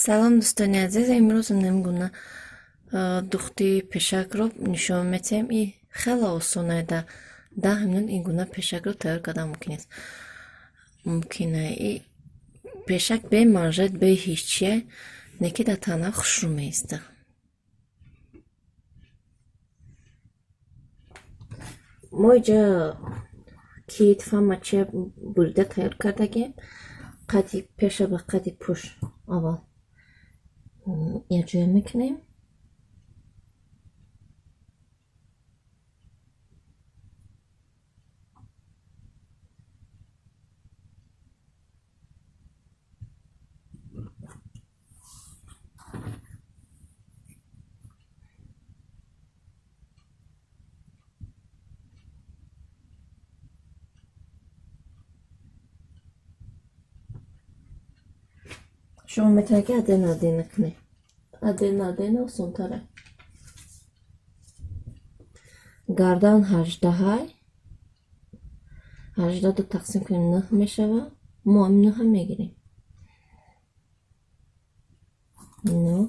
салом дӯстони азиз, имрӯз намегӯна духти пешакро нишон метиҳем. И хеле осон е. Да 10 минут ин гуна пешакро тайёр кардан мумкин е. И пешак бе манжет, бе ҳеҷ чие, неки дар тана хушрӯ меистад. мо иҷа китфа мачия бурида тайёр кардагем. Қади пеша ба қади пуш аввал якҷоя мекунем. شما میتونید عدن کنید. عدن осонтаре. گردن 18 18 تقسیم کنیم 9 میشود. ما 9 میگیریم. 9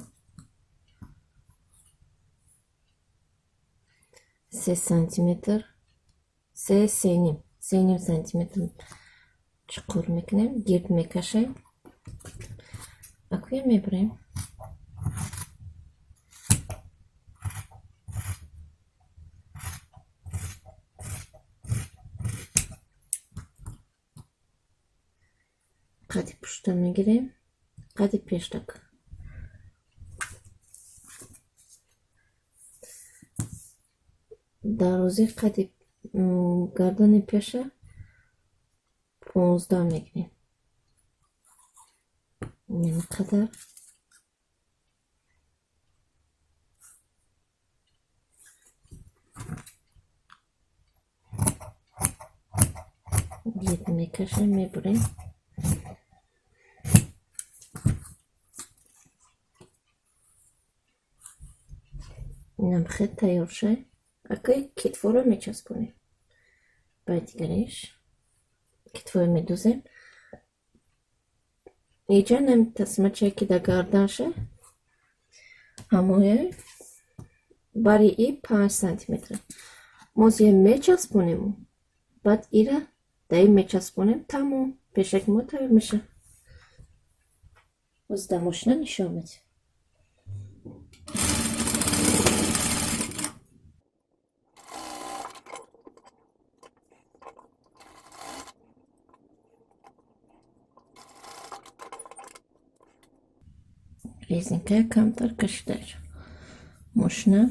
3 سانتیمتر 3 نیم سانتیمتر چقور میکنیم. گرد میکشیم. Акуя мебарем. Қади пушта мегирем. Қади пештак. дарози қади гардани пеша 15 мегирем. Инқадар. Гирд мекашем, мебарем. инам хеле тайёр шуд. Акай китфоро мечаспонем. Ба дигариш китфоро медӯзем. Иҷа намитасмачия ки да гарданше ҳамоя бари и 5 сантиметр. Мо зия мечаспонем. Баъд ира да и мечаспонем. Тамом. Пешаки мо тайёр меша. оз да мошина нишон медиҳем. резинка камтар кашида шуд. Мошина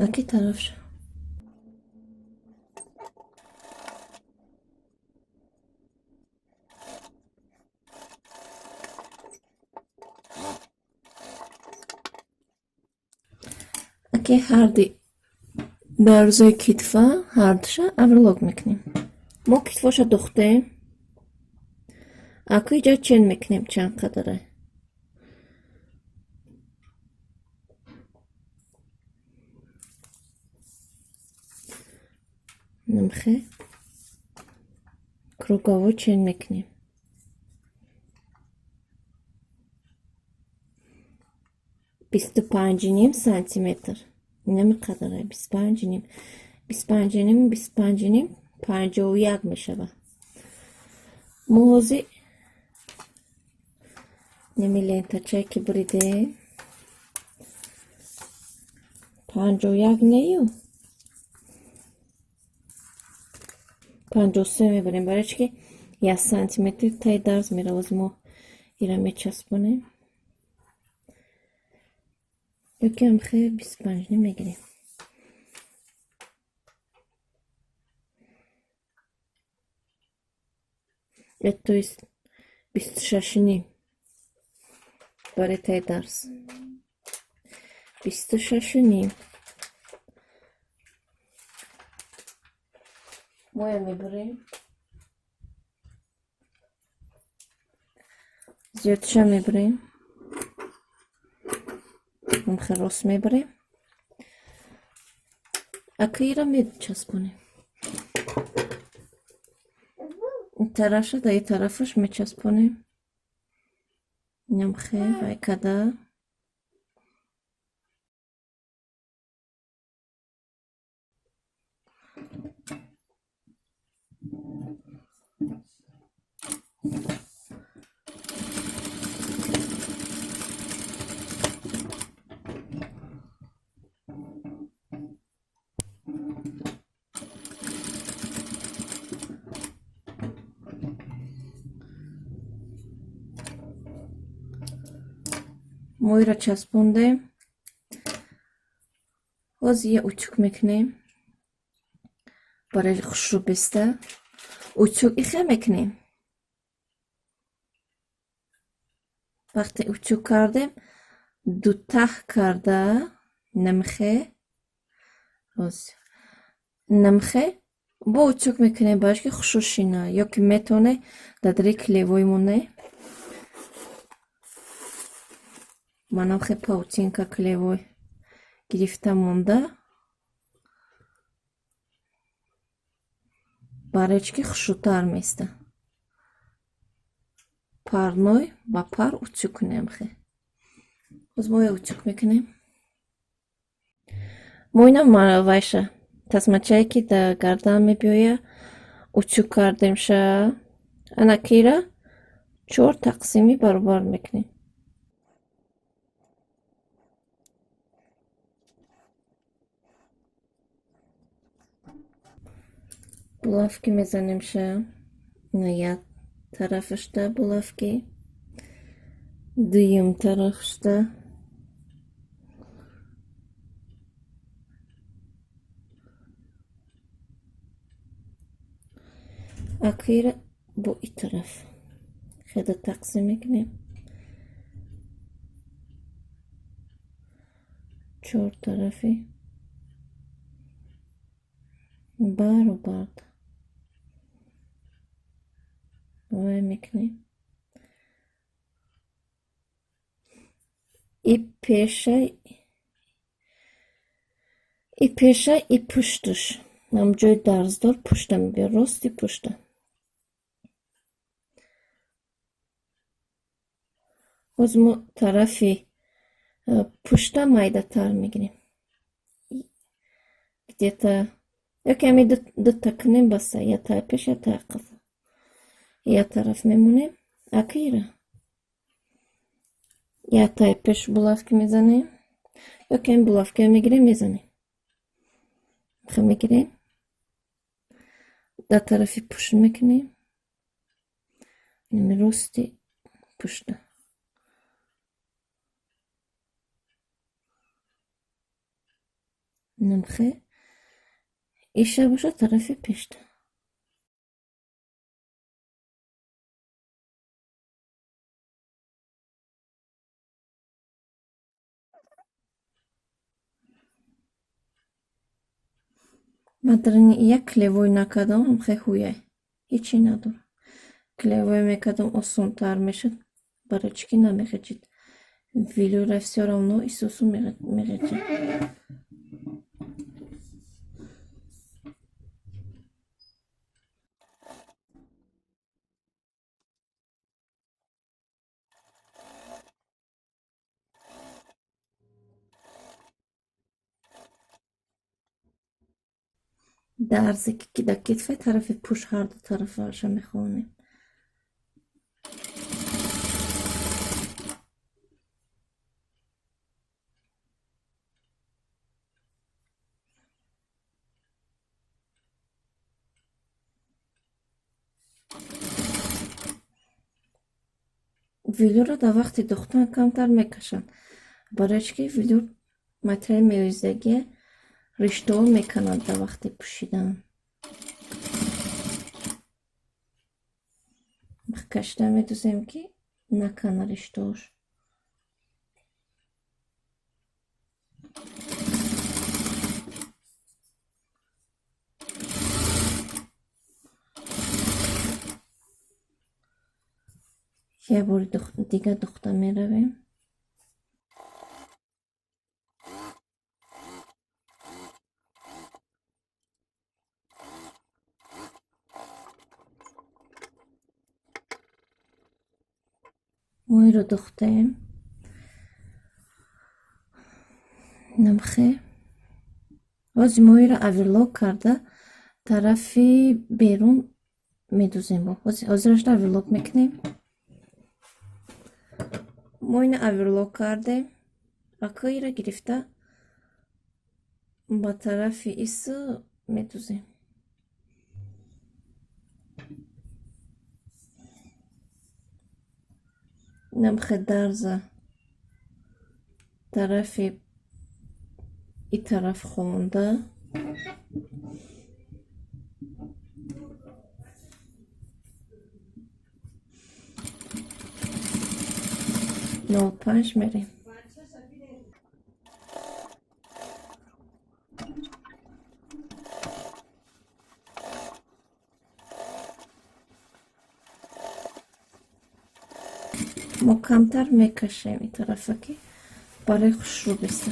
аки тараф шуд. аки ҳарди дарозаи китфа ҳардуша авралог мекунем. мо китфоша духтем. аку иҷа чен мекунем чанд қадаре. намхе круговой чен мекунем. 25 сантиметр. намиқадаре 25 51 мешавад. мо ҳозир ними лентачае ки буридем 51 нею 53 мебарем. барои чӣ ки 1 сантиметр таи дарз меравад. мо ира мечаспонем. ёкиам хеле 25 мегирем. то есть 26 барои таи дарз. 26 моя мебарем. зиёдша мебарем. хелос мебарем. акира мечаспонем. ин тарафша да ин тарафаш мечаспонем. نمخه و کده موی را چسبونده. باز یه اتوک میکنیم برای خوشو بسته. اتوک ایخه میکنیم. وقتی اتوک کردیم دو ته کرده نمخه باز نمخه با اتوک میکنیم باش که خوشو شینه یا که میتونه دادری کلیوی مونه. منم خیلی پاوتینکا کلیوی گرفته مونده برای که خوشوتر میسته. پارنوی با پار اتوک نمخه باز موی اتوک میکنیم. موینا وایشه تسمچه‌ای که در گردن میبیویه اتوک کردیم شه انکیره 4 تقسیمی برابر میکنیم. بلافکی میزنیم شه یک طرفش ده بلافکی دویم طرفش ده اخیره bu این طرف خیلی تقسیم میکنیم 4 طرفی برابر و میکنیم. ای پیشه ای پشتش нам جای درزدار پشتم بیا راستی پشتم. باز ما طرفی پشتم مایده تر میگیریم где-то یا کمی دو تکنیم بسه یا تا پیش یا تا عقب یا طرف میمونیم اخیره یا تا پیش بلافکی میزنیم یا کمی بلافکی میگیریم میزنیم خب میگیریم در طرفی پشت میکنیم راستی پشت نمخه ایشه باشه طرفی پشت. من در این یک کلیوی نکردم هم خیلی خویه هیچی ندارم. کلیوی میکردم آسان تر میشد برای چکی نمیخیجید ویلو все равно Иисусу میخیجید. درزی که در کتفه طرف پوش هر دو طرف هاشو میخونیم. ویلو را در وقتی دختن کمتر میکشن برای که ویلو متریال میویزگی رشته میکنن در وقتی پوشیدن. کشته میدوزیم که نکنه رشتهاش. یه بار دیگه دخته میرویم. موی رو دوختیم. نمخه باز موی رو اویرلوک کرده طرفی بیرون میدوزیم. با حاضرش رو اویرلوک میکنیم. موی رو اویرلوک کردیم. اکایی رو گرفته با طرفی ایسو میدوزیم. نمخه درزه طرفی ای طرف خونده. نو پنج میریم. ما کمتر میکشیم این طرفه که برای خوش رو بسته.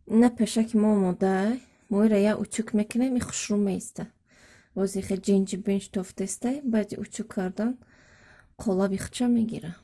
نه پشک ما آماده. موی را یا اوچک میکنیم. این خوش رو میسته. وزی خیلی جنجی بینج توفت استه. بعد اوچک کردن قلاب یخچه میگیره.